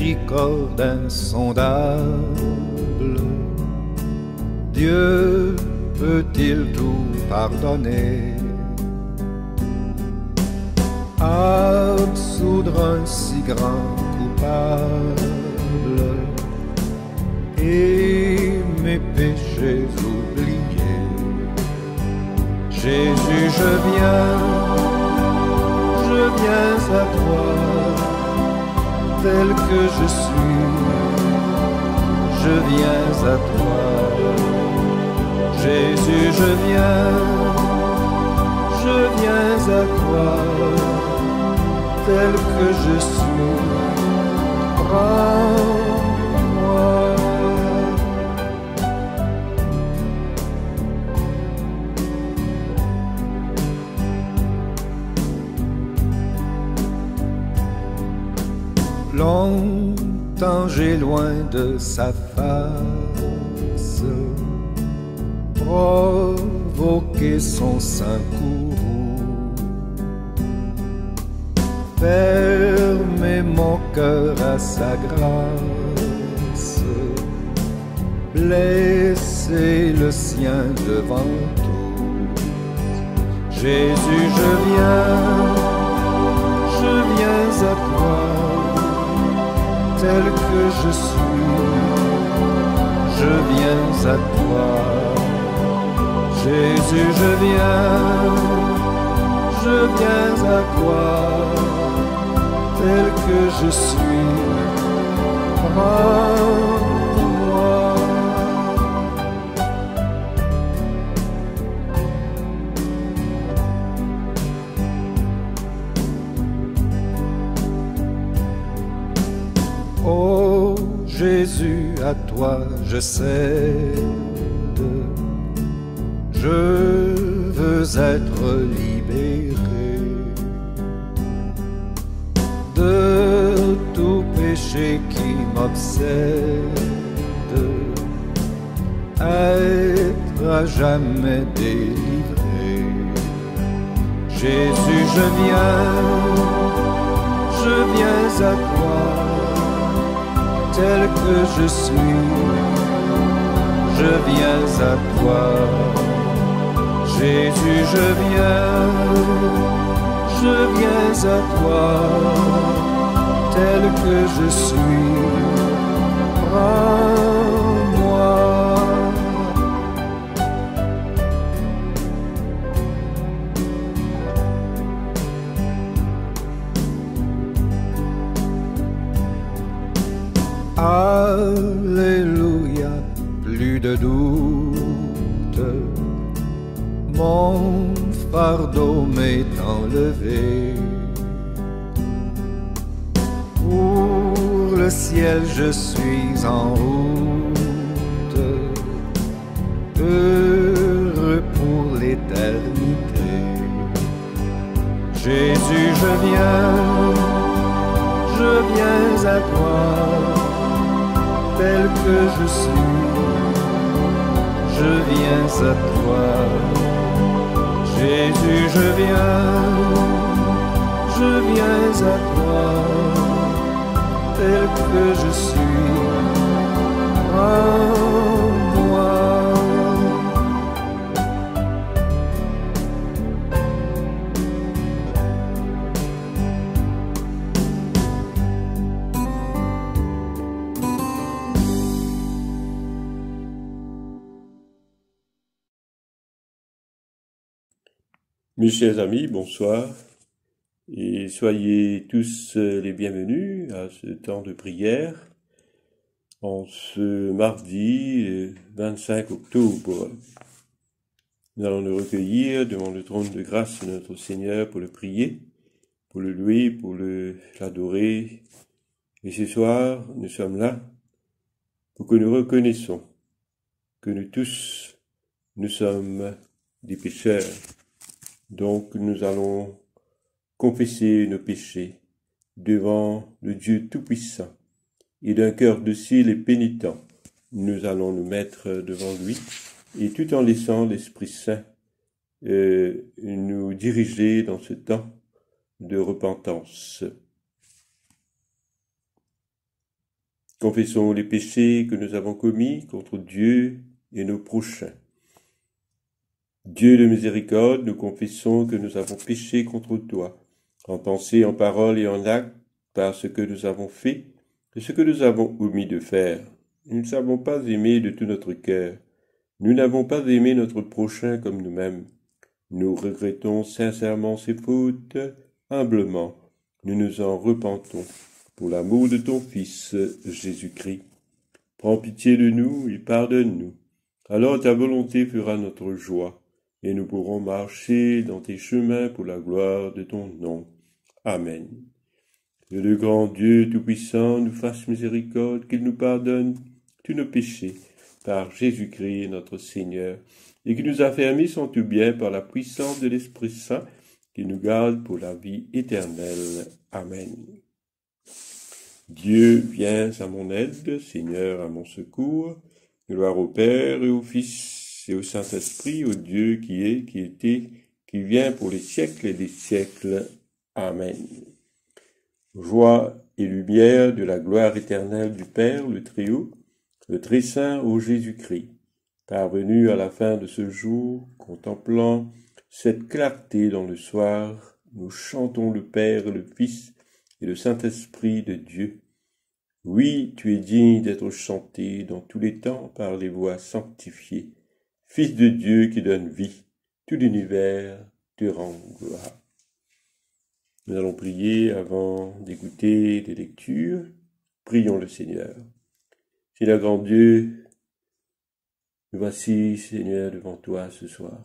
miséricorde insondable, Dieu peut-il tout pardonner, absoudre un si grand coupable et mes péchés oubliés? Jésus, je viens à toi, tel que je suis, je viens à toi. Jésus, je viens à toi, tel que je suis, prends-moi. Longtemps j'ai loin de sa face provoqué son sein courroux, fermé mon cœur à sa grâce, blessé le sien devant tout. Jésus, je viens à toi, tel que je suis, je viens à toi. Jésus, je viens à toi, tel que je suis, prends-moi. Oh Jésus, à toi je cède, je veux être libéré de tout péché qui m'obsède, être à jamais délivré. Jésus, je viens à toi, tel que je suis, je viens à toi. Jésus, je viens à toi, tel que je suis, prends-moi. Alléluia, plus de doute, mon fardeau m'est enlevé. Pour le ciel je suis en route, heureux pour l'éternité. Jésus, je viens à toi, tel que je suis, je viens à toi. Jésus, je viens à toi, tel que je suis, prends-moi. Mes chers amis, bonsoir et soyez tous les bienvenus à ce temps de prière en ce mardi 25 octobre. Nous allons nous recueillir devant le trône de grâce de notre Seigneur pour le prier, pour le louer, pour l'adorer. Et ce soir, nous sommes là pour que nous reconnaissons que nous tous, nous sommes des pécheurs. Donc nous allons confesser nos péchés devant le Dieu Tout-Puissant et d'un cœur docile et pénitent, nous allons nous mettre devant lui et tout en laissant l'Esprit Saint nous diriger dans ce temps de repentance. Confessons les péchés que nous avons commis contre Dieu et nos prochains. Dieu de miséricorde, nous confessons que nous avons péché contre toi, en pensée, en parole et en acte, par ce que nous avons fait et ce que nous avons omis de faire. Nous ne savons pas aimer de tout notre cœur. Nous n'avons pas aimé notre prochain comme nous-mêmes. Nous regrettons sincèrement ces fautes, humblement. Nous nous en repentons. Pour l'amour de ton Fils, Jésus-Christ. Prends pitié de nous et pardonne-nous. Alors ta volonté fera notre joie, et nous pourrons marcher dans tes chemins pour la gloire de ton nom. Amen. Que le grand Dieu Tout-Puissant nous fasse miséricorde, qu'il nous pardonne tous nos péchés, par Jésus-Christ notre Seigneur, et qui nous affermisse en tout bien par la puissance de l'Esprit Saint, qui nous garde pour la vie éternelle. Amen. Dieu, viens à mon aide, Seigneur, à mon secours. Gloire au Père et au Fils et au Saint-Esprit, au Dieu qui est, qui était, qui vient pour les siècles et des siècles. Amen. Joie et lumière de la gloire éternelle du Père, le Très-Haut, le Très-Saint ô Jésus-Christ, parvenu à la fin de ce jour, contemplant cette clarté dans le soir, nous chantons le Père et le Fils et le Saint-Esprit de Dieu. Oui, tu es digne d'être chanté dans tous les temps par les voix sanctifiées. Fils de Dieu qui donne vie, tout l'univers te rend gloire. Nous allons prier avant d'écouter les lectures. Prions le Seigneur. Seigneur grand Dieu, nous voici, Seigneur, devant toi ce soir.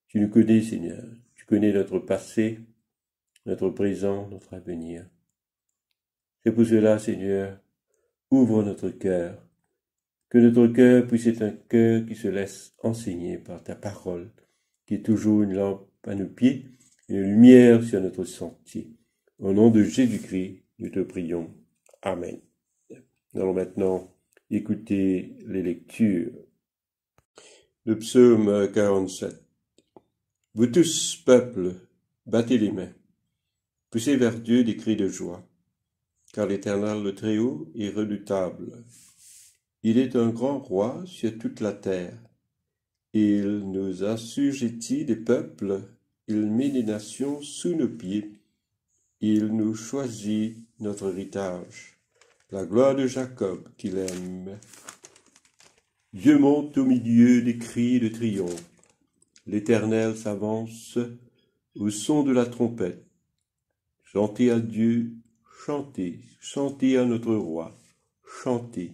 Tu nous connais, Seigneur. Tu connais notre passé, notre présent, notre avenir. C'est pour cela, Seigneur, ouvre notre cœur, que notre cœur puisse être un cœur qui se laisse enseigner par ta parole, qui est toujours une lampe à nos pieds, et une lumière sur notre sentier. Au nom de Jésus-Christ, nous te prions. Amen. Nous allons maintenant écouter les lectures. Le psaume 47. Vous tous, peuples, battez les mains. Poussez vers Dieu des cris de joie. Car l'Éternel le Très-Haut est redoutable. Il est un grand roi sur toute la terre. Il nous assujettit des peuples, il met les nations sous nos pieds. Il nous choisit notre héritage, la gloire de Jacob qu'il aime. Dieu monte au milieu des cris de triomphe. L'Éternel s'avance au son de la trompette. Chantez à Dieu, chantez, chantez à notre roi, chantez,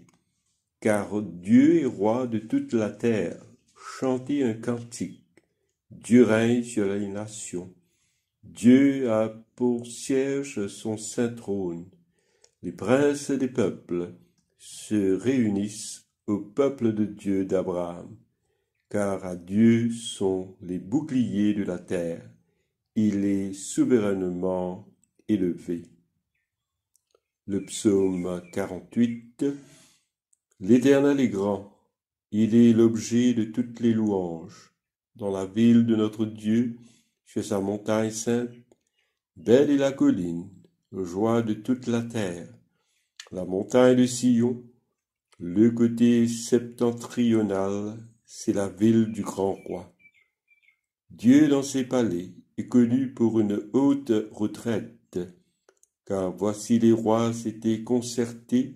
car Dieu est roi de toute la terre. Chantez un cantique. Dieu règne sur les nations. Dieu a pour siège son saint trône. Les princes des peuples se réunissent au peuple de Dieu d'Abraham, car à Dieu sont les boucliers de la terre. Il est souverainement élevé. Le psaume 48. L'Éternel est grand, il est l'objet de toutes les louanges. Dans la ville de notre Dieu, sur sa montagne sainte, belle est la colline, joie de toute la terre. La montagne de Sion, le côté septentrional, c'est la ville du grand roi. Dieu dans ses palais est connu pour une haute retraite, car voici les rois s'étaient concertés,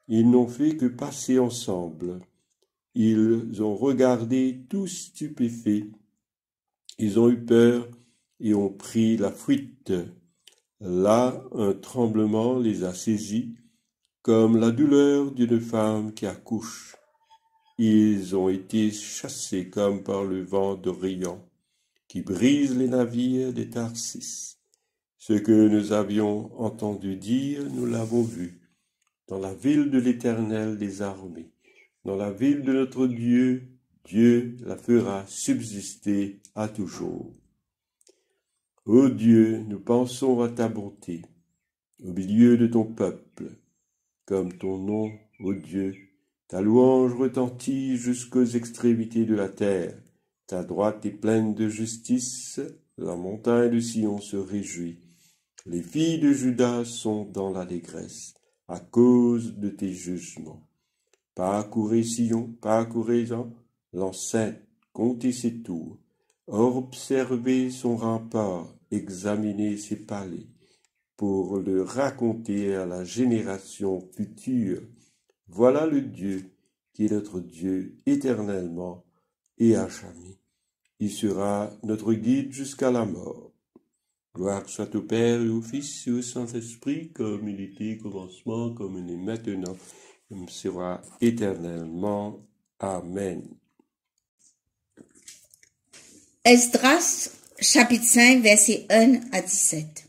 ils n'ont fait que passer ensemble. Ils ont regardé tous stupéfaits, ils ont eu peur et ont pris la fuite. Là, un tremblement les a saisis, comme la douleur d'une femme qui accouche. Ils ont été chassés comme par le vent d'Orient, qui brise les navires des Tarsis. Ce que nous avions entendu dire, nous l'avons vu, dans la ville de l'Éternel des armées. Dans la ville de notre Dieu, Dieu la fera subsister à toujours. Ô Dieu, nous pensons à ta bonté, au milieu de ton peuple, comme ton nom, ô Dieu, ta louange retentit jusqu'aux extrémités de la terre, ta droite est pleine de justice, la montagne de Sion se réjouit. Les filles de Juda sont dans l'allégresse, à cause de tes jugements. Parcourez Sion, parcourez-en l'enceinte, comptez ses tours, observez son rempart, examinez ses palais, pour le raconter à la génération future. Voilà le Dieu qui est notre Dieu éternellement et à jamais. Il sera notre guide jusqu'à la mort. Gloire soit au Père et au Fils et au Saint-Esprit, comme il était au commencement, comme il est maintenant, comme sera éternellement. Amen. Esdras, chapitre 5, versets 1 à 17.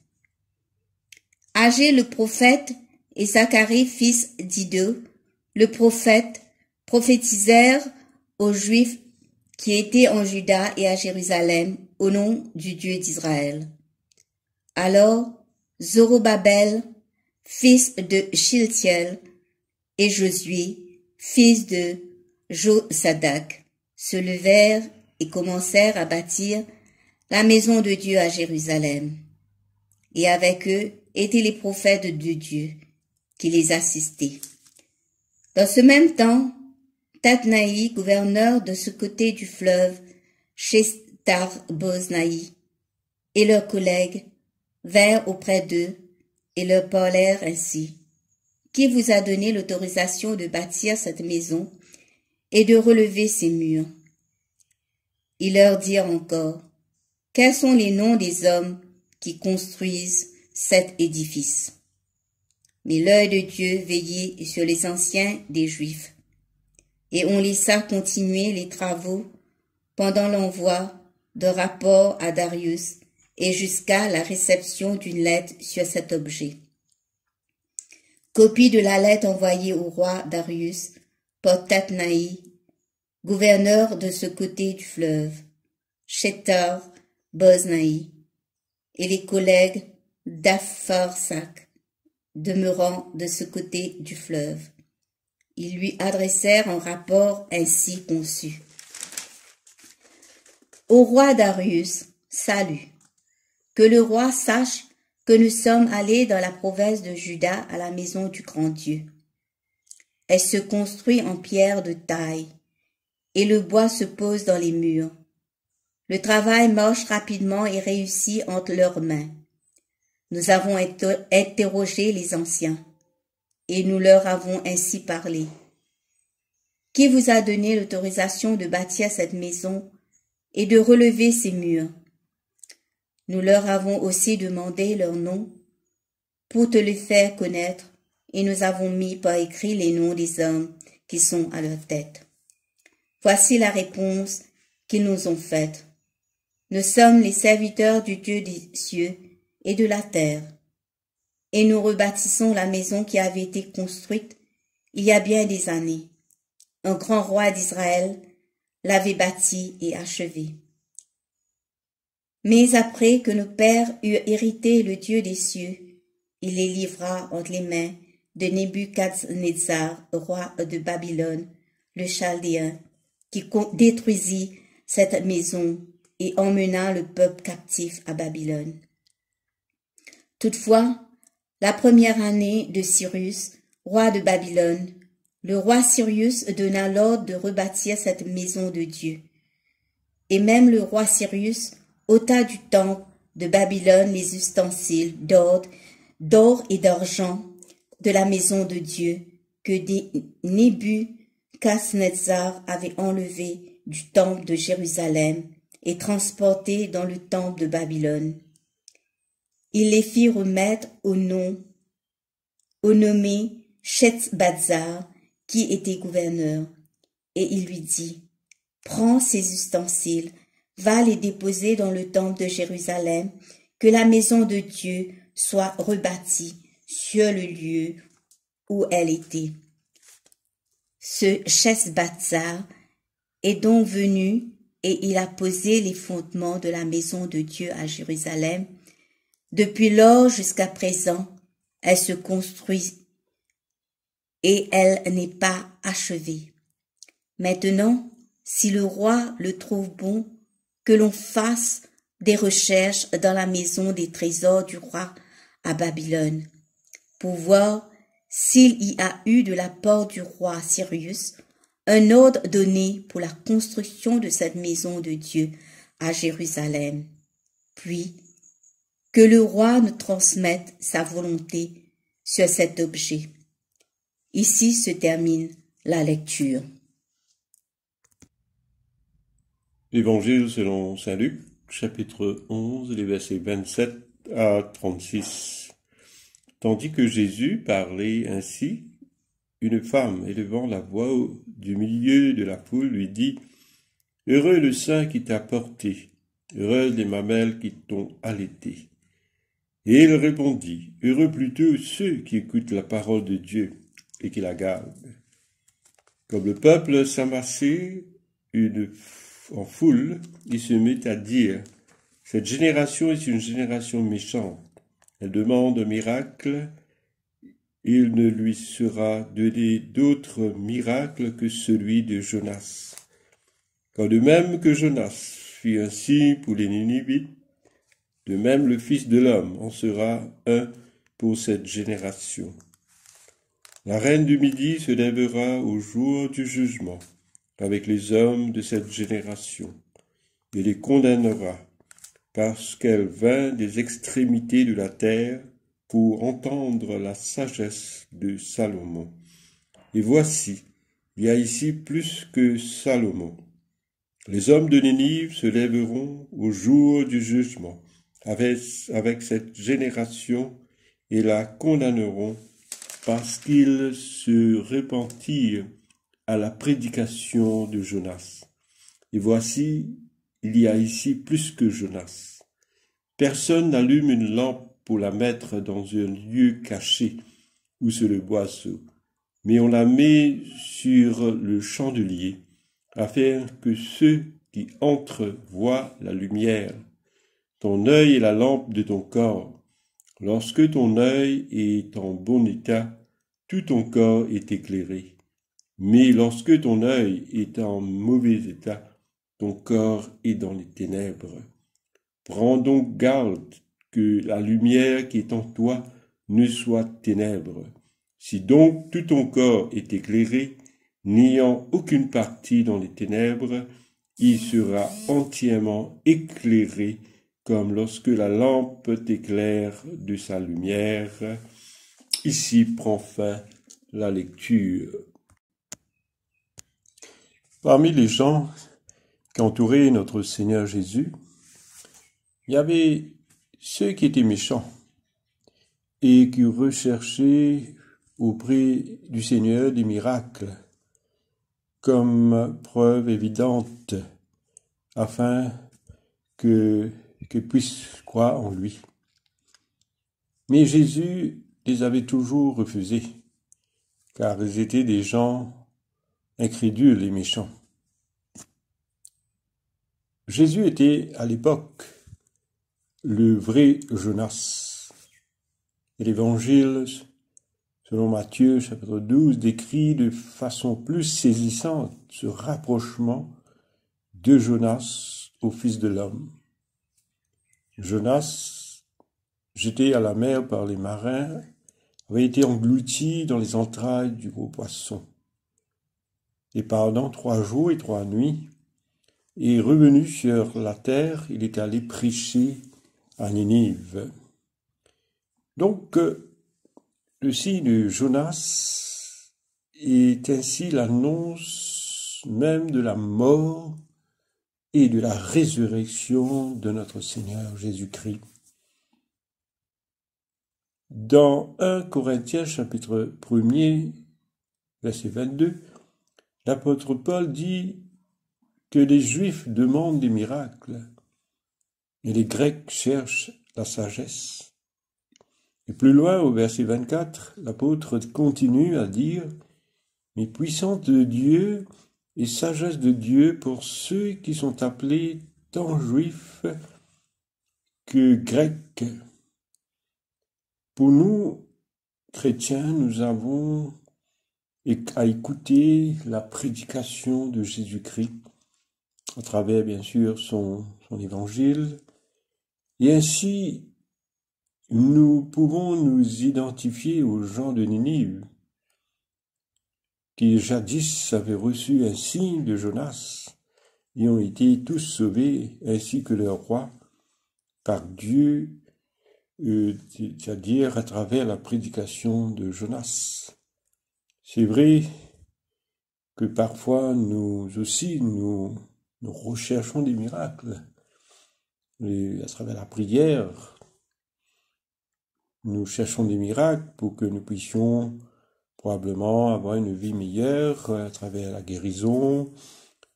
Agé le prophète et Zacharie, fils d'Iddo, le prophète, prophétisèrent aux Juifs qui étaient en Juda et à Jérusalem au nom du Dieu d'Israël. Alors Zorobabel, fils de Shealtiel, et Josué, fils de Josadak, se levèrent et commencèrent à bâtir la maison de Dieu à Jérusalem. Et avec eux étaient les prophètes de Dieu qui les assistaient. Dans ce même temps, Tatnaï, gouverneur de ce côté du fleuve, Shestar-Boznaï, et leurs collègues vinrent auprès d'eux et leur parlèrent ainsi. Qui vous a donné l'autorisation de bâtir cette maison et de relever ses murs? Ils leur dirent encore, quels sont les noms des hommes qui construisent cet édifice? Mais l'œil de Dieu veillait sur les anciens des Juifs, et on laissa continuer les travaux pendant l'envoi de rapport à Darius et jusqu'à la réception d'une lettre sur cet objet. Copie de la lettre envoyée au roi Darius par Tatnaï, gouverneur de ce côté du fleuve, Shestar-Boznaï, et les collègues d'Apharsac, demeurant de ce côté du fleuve. Ils lui adressèrent un rapport ainsi conçu. Au roi Darius, salut. Que le roi sache que nous sommes allés dans la province de Juda à la maison du grand Dieu. Elle se construit en pierre de taille, et le bois se pose dans les murs. Le travail marche rapidement et réussit entre leurs mains. Nous avons interrogé les anciens, et nous leur avons ainsi parlé. Qui vous a donné l'autorisation de bâtir cette maison et de relever ses murs? Nous leur avons aussi demandé leur nom pour te le faire connaître, et nous avons mis par écrit les noms des hommes qui sont à leur tête. Voici la réponse qu'ils nous ont faite. Nous sommes les serviteurs du Dieu des cieux et de la terre, et nous rebâtissons la maison qui avait été construite il y a bien des années. Un grand roi d'Israël l'avait bâtie et achevée. Mais après que nos pères eurent hérité le Dieu des cieux, il les livra entre les mains de Nebuchadnezzar, roi de Babylone, le Chaldéen, qui détruisit cette maison et emmena le peuple captif à Babylone. Toutefois, la première année de Cyrus, roi de Babylone, le roi Cyrus donna l'ordre de rebâtir cette maison de Dieu. Et même le roi Cyrus ôta du temple de Babylone les ustensiles d'or et d'argent de la maison de Dieu que Nebuchadnezzar avait enlevé du temple de Jérusalem et transporté dans le temple de Babylone. Il les fit remettre au nommé Shethbazzar, qui était gouverneur, et il lui dit, « Prends ces ustensiles, va les déposer dans le temple de Jérusalem, que la maison de Dieu soit rebâtie sur le lieu où elle était. » Ce Shethbazzar est donc venu et il a posé les fondements de la maison de Dieu à Jérusalem. Depuis lors jusqu'à présent, elle se construit et elle n'est pas achevée. Maintenant, si le roi le trouve bon, que l'on fasse des recherches dans la maison des trésors du roi à Babylone, pour voir s'il y a eu de la part du roi Cyrus un ordre donné pour la construction de cette maison de Dieu à Jérusalem, puis que le roi nous transmette sa volonté sur cet objet. Ici se termine la lecture. Évangile selon saint Luc, chapitre 11, les versets 27 à 36. Tandis que Jésus parlait ainsi, une femme, élevant la voix du milieu de la foule, lui dit « Heureux le sein qui t'a porté, heureuses les mamelles qui t'ont allaité. » Et il répondit « Heureux plutôt ceux qui écoutent la parole de Dieu et qui la gardent. » Comme le peuple s'amassait en foule, il se mit à dire « Cette génération est une génération méchante. Elle demande un miracle. Il ne lui sera donné d'autre miracle que celui de Jonas. Quand de même que Jonas fit ainsi pour les Ninivites, de même le Fils de l'homme en sera un pour cette génération. La reine du Midi se lèvera au jour du jugement avec les hommes de cette génération et les condamnera, parce qu'elle vint des extrémités de la terre pour entendre la sagesse de Salomon. Et voici, il y a ici plus que Salomon. Les hommes de Ninive se lèveront au jour du jugement avec cette génération et la condamneront parce qu'ils se repentirent à la prédication de Jonas. Et voici, il y a ici plus que Jonas. Personne n'allume une lampe pour la mettre dans un lieu caché ou sous le boisseau, mais on la met sur le chandelier, afin que ceux qui entrent voient la lumière. Ton œil est la lampe de ton corps. Lorsque ton œil est en bon état, tout ton corps est éclairé. Mais lorsque ton œil est en mauvais état, ton corps est dans les ténèbres. Prends donc garde que la lumière qui est en toi ne soit ténèbres. Si donc tout ton corps est éclairé, n'ayant aucune partie dans les ténèbres, il sera entièrement éclairé comme lorsque la lampe t'éclaire de sa lumière. Ici prend fin la lecture. Parmi les gens qui entouraient notre Seigneur Jésus, il y avait ceux qui étaient méchants et qui recherchaient auprès du Seigneur des miracles comme preuve évidente afin qu'ils puissent croire en lui. Mais Jésus les avait toujours refusés, car ils étaient des gens incrédules et méchants. Jésus était à l'époque le vrai Jonas. Et l'Évangile, selon Matthieu, chapitre 12, décrit de façon plus saisissante ce rapprochement de Jonas au Fils de l'homme. Jonas, jeté à la mer par les marins, avait été englouti dans les entrailles du gros poisson. Et pendant 3 jours et 3 nuits, et revenu sur la terre, il est allé prêcher à Ninive. Donc, le signe de Jonas est ainsi l'annonce même de la mort et de la résurrection de notre Seigneur Jésus-Christ. Dans 1 Corinthiens chapitre 1er, verset 22, l'apôtre Paul dit que les Juifs demandent des miracles et les Grecs cherchent la sagesse. Et plus loin, au verset 24, l'apôtre continue à dire « Mais puissance de Dieu et sagesse de Dieu pour ceux qui sont appelés tant juifs que grecs. » Pour nous, chrétiens, nous avons à écouter la prédication de Jésus-Christ à travers, bien sûr, son évangile. Et ainsi, nous pouvons nous identifier aux gens de Ninive, qui jadis avaient reçu un signe de Jonas et ont été tous sauvés, ainsi que leur roi, par Dieu, c'est-à-dire à travers la prédication de Jonas. C'est vrai que parfois nous aussi, nous recherchons des miracles. Et à travers la prière, nous cherchons des miracles pour que nous puissions probablement avoir une vie meilleure à travers la guérison,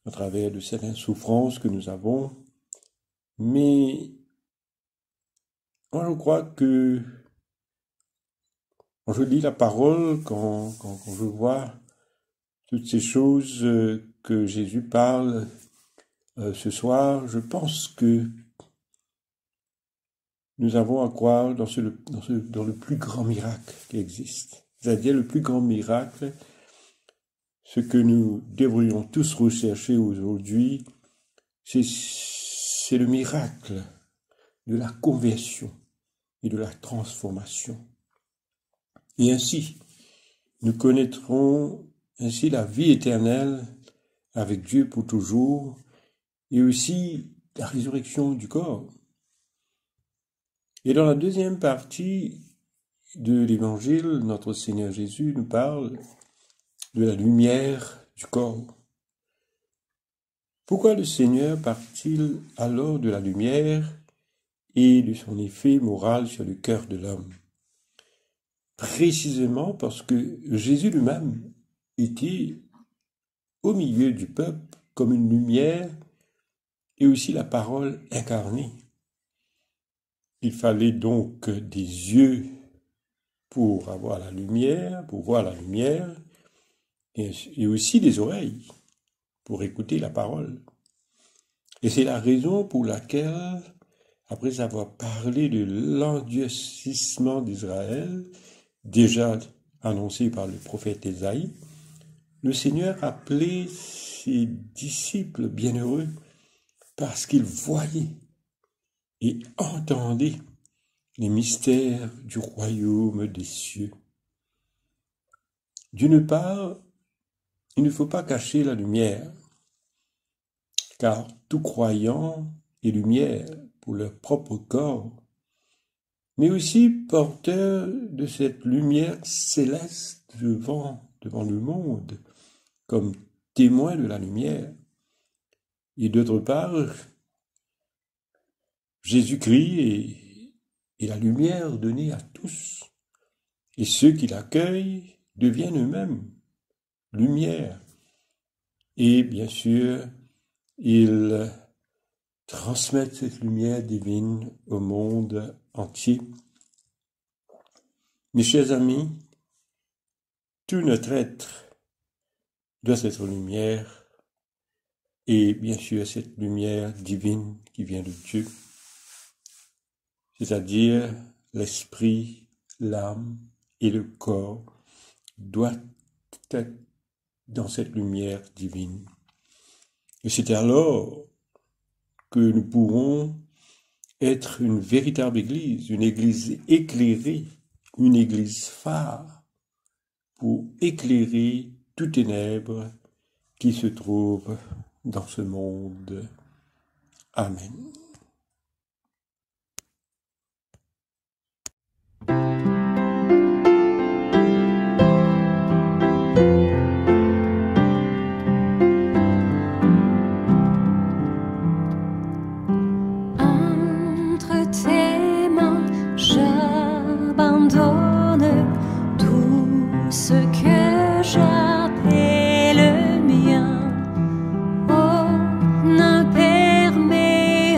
à travers de certaines souffrances que nous avons. Mais moi, je crois que quand je lis la parole, quand je vois toutes ces choses que Jésus parle ce soir, je pense que nous avons à croire dans le plus grand miracle qui existe. C'est-à-dire le plus grand miracle, ce que nous devrions tous rechercher aujourd'hui, c'est le miracle de la conversion et de la transformation. Et ainsi, nous connaîtrons ainsi la vie éternelle avec Dieu pour toujours, et aussi la résurrection du corps. Et dans la deuxième partie de l'Évangile, notre Seigneur Jésus nous parle de la lumière du corps. Pourquoi le Seigneur parle-t-il alors de la lumière et de son effet moral sur le cœur de l'homme? Précisément parce que Jésus lui-même était au milieu du peuple comme une lumière et aussi la parole incarnée. Il fallait donc des yeux pour avoir la lumière, pour voir la lumière, et aussi des oreilles pour écouter la parole. Et c'est la raison pour laquelle, après avoir parlé de l'endurcissement d'Israël, déjà annoncé par le prophète Ésaïe, le Seigneur appelait ses disciples bienheureux parce qu'ils voyaient et entendaient les mystères du royaume des cieux. D'une part, il ne faut pas cacher la lumière, car tout croyant est lumière pour leur propre corps, mais aussi porteur de cette lumière céleste devant le monde, comme témoin de la lumière. Et d'autre part, Jésus-Christ est la lumière donnée à tous, et ceux qui l'accueillent deviennent eux-mêmes lumière. Et bien sûr, ils transmettent cette lumière divine au monde entier. Mes chers amis, tout notre être doit être lumière, et bien sûr cette lumière divine qui vient de Dieu, c'est-à-dire l'esprit, l'âme et le corps doivent être dans cette lumière divine. Et c'est alors que nous pourrons être une véritable église, une église éclairée, une église phare pour éclairer toutes ténèbres qui se trouvent dans ce monde. Amen. Ne permets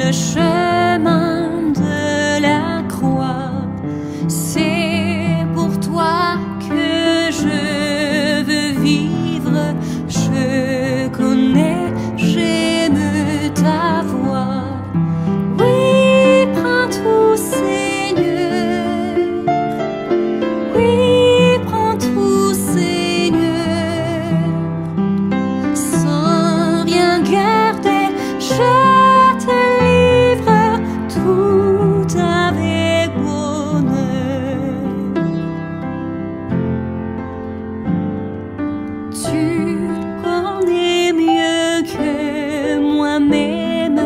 le chemin de la croix. C'est pour toi que je veux vivre. Je connais, j'aime ta voix. Oui, prends tout, Seigneur. Oui, prends tout, Seigneur. Sans rien garder, je te livre tout avec bonheur. Tu connais mieux que moi-même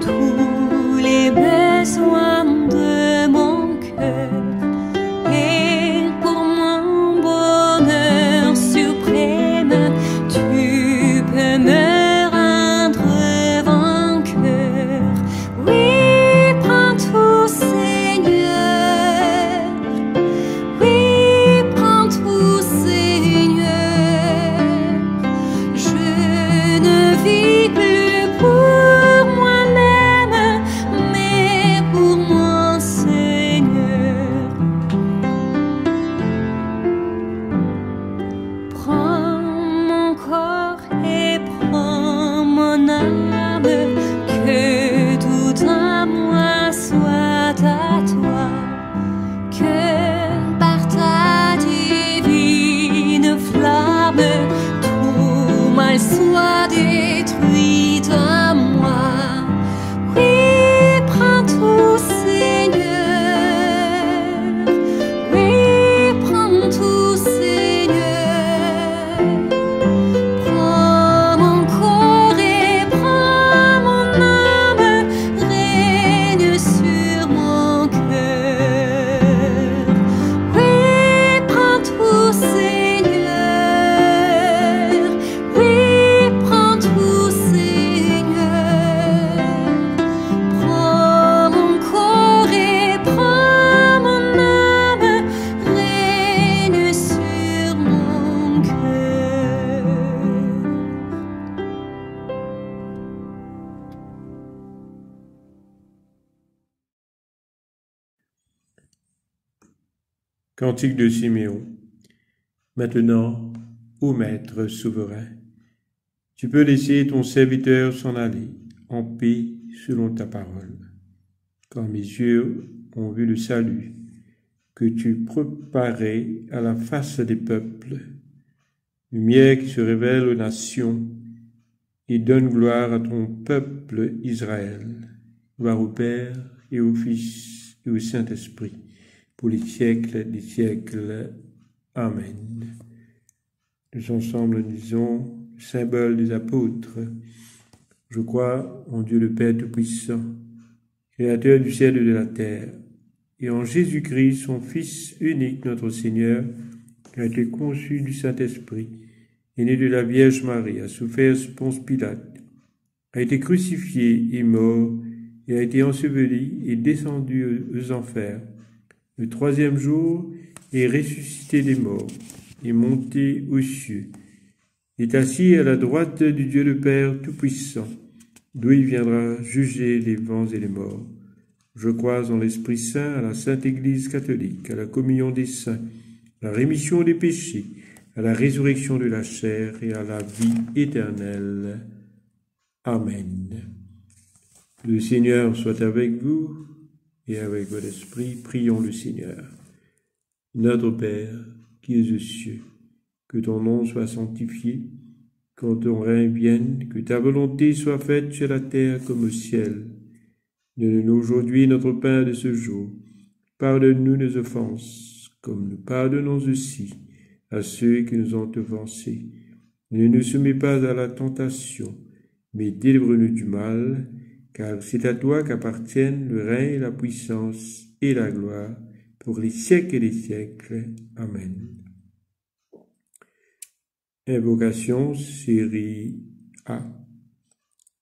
tous les besoins de mon cœur. Et pour mon bonheur suprême, tu peux me rendre vainqueur. Oui, prends tout, Seigneur. Oui, prends tout, Seigneur. Je ne vis plus pour moi-même, mais pour mon Seigneur. Prends mon corps et prends mon âme, que tout à moi soit à toi, que par ta divine flamme, tout mal soit détruit à moi. Oui, prends tout, Seigneur. Oui, prends tout, Seigneur. Prends mon corps et prends mon âme, règne sur mon cœur. Oui, prends tout, Seigneur. Oui, prends tout, Seigneur. Prends mon corps et prends mon âme, règne sur mon cœur. Cantique de Siméon. Maintenant, ô Maître souverain, tu peux laisser ton serviteur s'en aller en paix selon ta parole. Quand mes yeux ont vu le salut que tu préparais à la face des peuples, lumière qui se révèle aux nations et donne gloire à ton peuple Israël. Gloire au Père et au Fils et au Saint-Esprit, pour les siècles des siècles. Amen. Nous ensemble disons le symbole des apôtres. Je crois en Dieu le Père Tout-Puissant, Créateur du ciel et de la terre, et en Jésus-Christ, son Fils unique, notre Seigneur, qui a été conçu du Saint-Esprit, est né de la Vierge Marie, a souffert sous Ponce Pilate, a été crucifié et mort, et a été enseveli et descendu aux enfers. Le troisième jour, est ressuscité des morts, est monté aux cieux, est assis à la droite du Dieu le Père Tout-Puissant, d'où il viendra juger les vivants et les morts. Je crois en l'Esprit Saint, à la Sainte Église catholique, à la communion des saints, à la rémission des péchés, à la résurrection de la chair et à la vie éternelle. Amen. Le Seigneur soit avec vous et avec votre esprit. Prions le Seigneur. Notre Père, qui es aux cieux, que ton nom soit sanctifié, que ton règne vienne, que ta volonté soit faite sur la terre comme au ciel. Donne-nous aujourd'hui notre pain de ce jour. Pardonne-nous nos offenses, comme nous pardonnons aussi à ceux qui nous ont offensés. Ne nous soumets pas à la tentation, mais délivre-nous du mal, car c'est à toi qu'appartiennent le règne, la puissance et la gloire, pour les siècles et les siècles. Amen. Invocation, série A.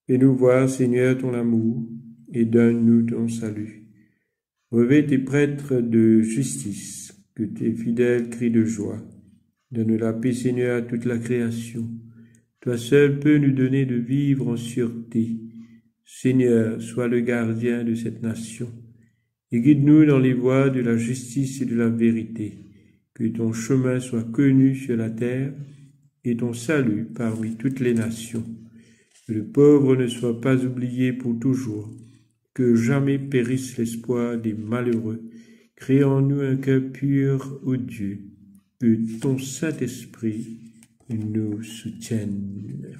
Fais-nous voir, Seigneur, ton amour, et donne-nous ton salut. Revêt tes prêtres de justice, que tes fidèles crient de joie. Donne la paix, Seigneur, à toute la création. Toi seul peux nous donner de vivre en sûreté. Seigneur, sois le gardien de cette nation et guide-nous dans les voies de la justice et de la vérité. Que ton chemin soit connu sur la terre et ton salut parmi toutes les nations. Que le pauvre ne soit pas oublié pour toujours, que jamais périsse l'espoir des malheureux. Crée en nous un cœur pur, ô Dieu, que ton Saint-Esprit nous soutienne.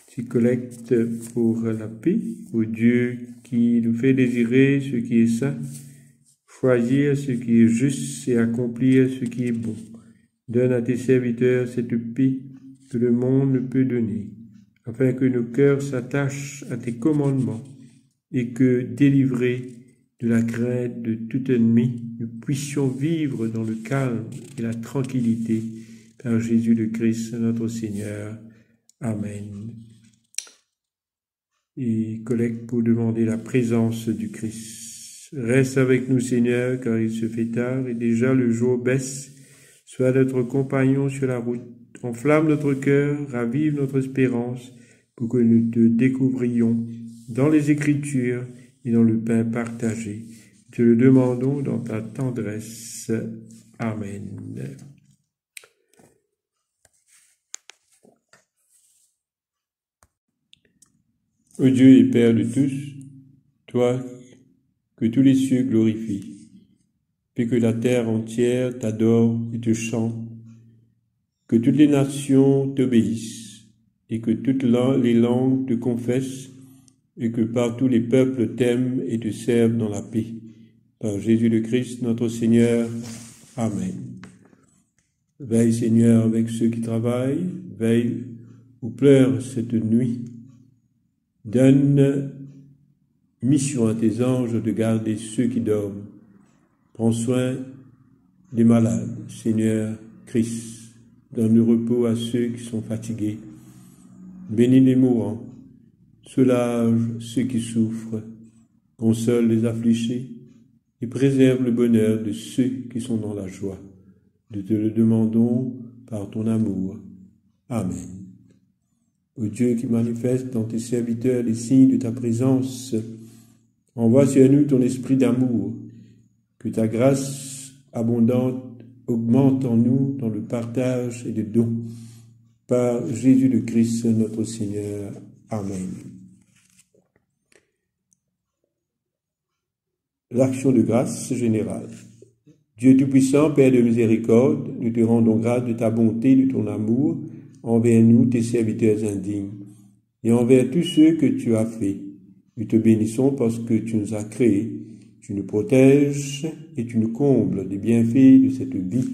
Petite collecte pour la paix, ô Dieu qui nous fait désirer ce qui est saint, choisir ce qui est juste et accomplir ce qui est bon. Donne à tes serviteurs cette paix que le monde ne peut donner, afin que nos cœurs s'attachent à tes commandements et que, délivrés de la crainte de tout ennemi, nous puissions vivre dans le calme et la tranquillité par Jésus le Christ, notre Seigneur. Amen. Et collecte pour demander la présence du Christ. Reste avec nous, Seigneur, car il se fait tard et déjà le jour baisse. Sois notre compagnon sur la route. Enflamme notre cœur, ravive notre espérance, pour que nous te découvrions dans les Écritures et dans le pain partagé. Te le demandons dans ta tendresse. Amen. Ô Dieu et Père de tous, toi que tous les cieux glorifient, puis que la terre entière t'adore et te chante, que toutes les nations t'obéissent, et que toutes les langues te confessent, et que partout les peuples t'aiment et te servent dans la paix. Par Jésus le Christ, notre Seigneur. Amen. Veille, Seigneur, avec ceux qui travaillent, veille ou pleurent cette nuit. Donne mission à tes anges de garder ceux qui dorment. Prends soin des malades, Seigneur Christ. Donne le repos à ceux qui sont fatigués. Bénis les mourants. Soulage ceux qui souffrent. Console les affligés et préserve le bonheur de ceux qui sont dans la joie. Nous te le demandons par ton amour. Amen. Ô Dieu qui manifeste dans tes serviteurs les signes de ta présence, envoie sur nous ton esprit d'amour, que ta grâce abondante augmente en nous dans le partage et le don. Par Jésus le Christ, notre Seigneur. Amen. L'action de grâce générale. Dieu Tout-Puissant, Père de miséricorde, nous te rendons grâce de ta bonté, de ton amour, envers nous, tes serviteurs indignes, et envers tous ceux que tu as faits. Nous te bénissons parce que tu nous as créés, tu nous protèges et tu nous combles des bienfaits de cette vie.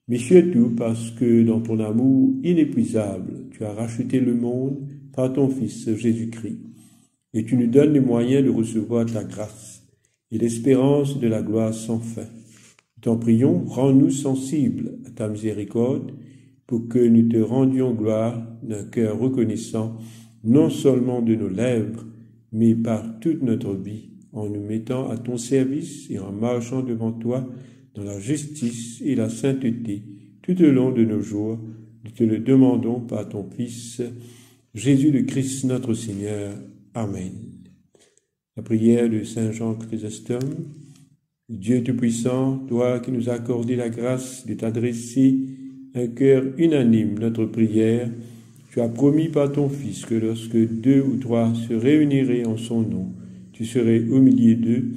Mais surtout parce que dans ton amour inépuisable, tu as racheté le monde par ton Fils Jésus-Christ, et tu nous donnes les moyens de recevoir ta grâce et l'espérance de la gloire sans fin. Nous t'en prions, rends-nous sensibles à ta miséricorde, pour que nous te rendions gloire d'un cœur reconnaissant, non seulement de nos lèvres, mais par toute notre vie, en nous mettant à ton service et en marchant devant toi dans la justice et la sainteté tout au long de nos jours. Nous te le demandons par ton Fils, Jésus le Christ notre Seigneur. Amen. La prière de Saint Jean Chrysostome. Dieu Tout-Puissant, toi qui nous as accordé la grâce de t'adresser un cœur unanime notre prière, tu as promis par ton Fils que lorsque 2 ou 3 se réuniraient en son nom, tu serais au milieu d'eux.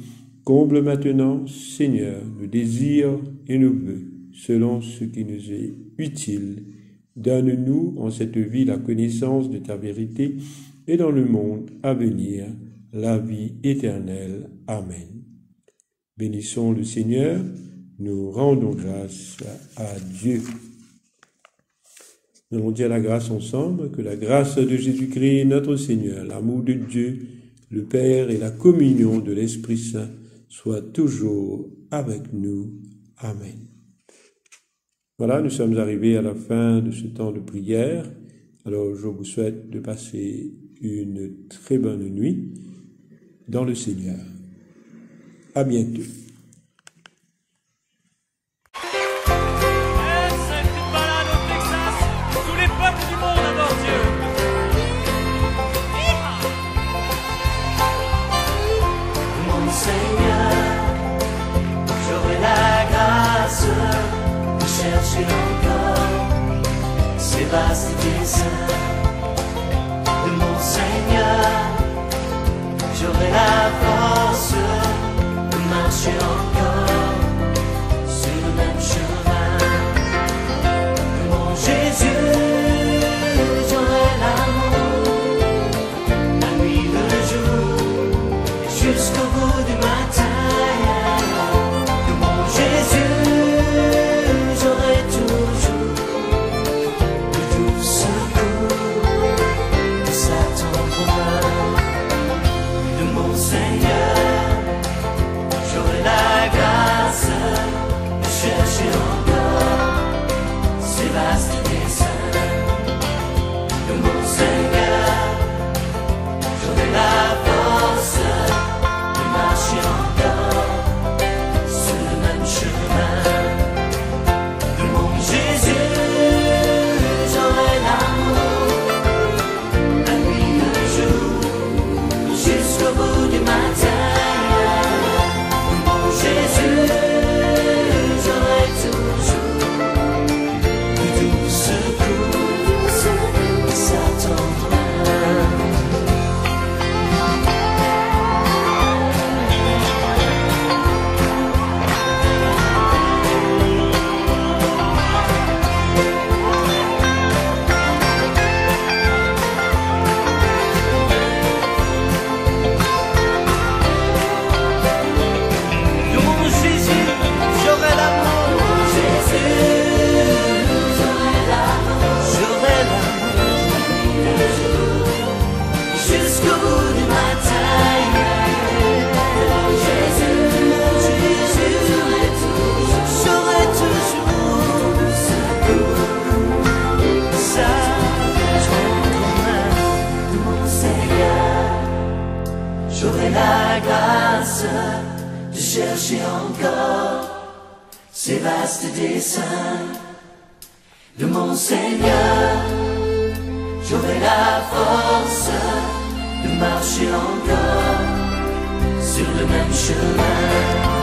Comble maintenant, Seigneur, nos désirs et nos vœux, selon ce qui nous est utile. Donne-nous en cette vie la connaissance de ta vérité et dans le monde à venir, la vie éternelle. Amen. Bénissons le Seigneur, nous rendons grâce à Dieu. Nous allons dire la grâce ensemble, que la grâce de Jésus-Christ, notre Seigneur, l'amour de Dieu, le Père et la communion de l'Esprit Saint soient toujours avec nous. Amen. Voilà, nous sommes arrivés à la fin de ce temps de prière. Alors, je vous souhaite de passer une très bonne nuit dans le Seigneur. À bientôt. C'est une balade au Texas. Tous les peuples du monde adorent Dieu. chercher encore ces vastes desseins de mon Seigneur. J'aurai la force de marcher encore sur le même chemin de mon Jésus. J'aurai l'amour, la nuit, le jour, et jusqu'au bout du matin. De mon Jésus, j'aurai toujours le doux secours de sa tendre main. De mon Seigneur, j'aurai la grâce de chercher encore ces vastes desseins. De mon Seigneur, j'aurai la force de marcher encore sur le même chemin. De mon Jésus, j'aurai l'amour, la nuit, le jour, jusqu'au bout du matin. De mon Jésus, j'aurai toujours le doux secours de sa tendre main. De mon Jésus, j'aurai l'amour. Jésus, j'aurai l'amour. J'aurai l'amour jusqu'au bout du matin. De mon Jésus, j'aurai toujours sa tendre main. De mon Seigneur, j'aurai la grâce de chercher encore ces vastes desseins. De mon Seigneur, j'aurai la force de marcher encore sur le même chemin.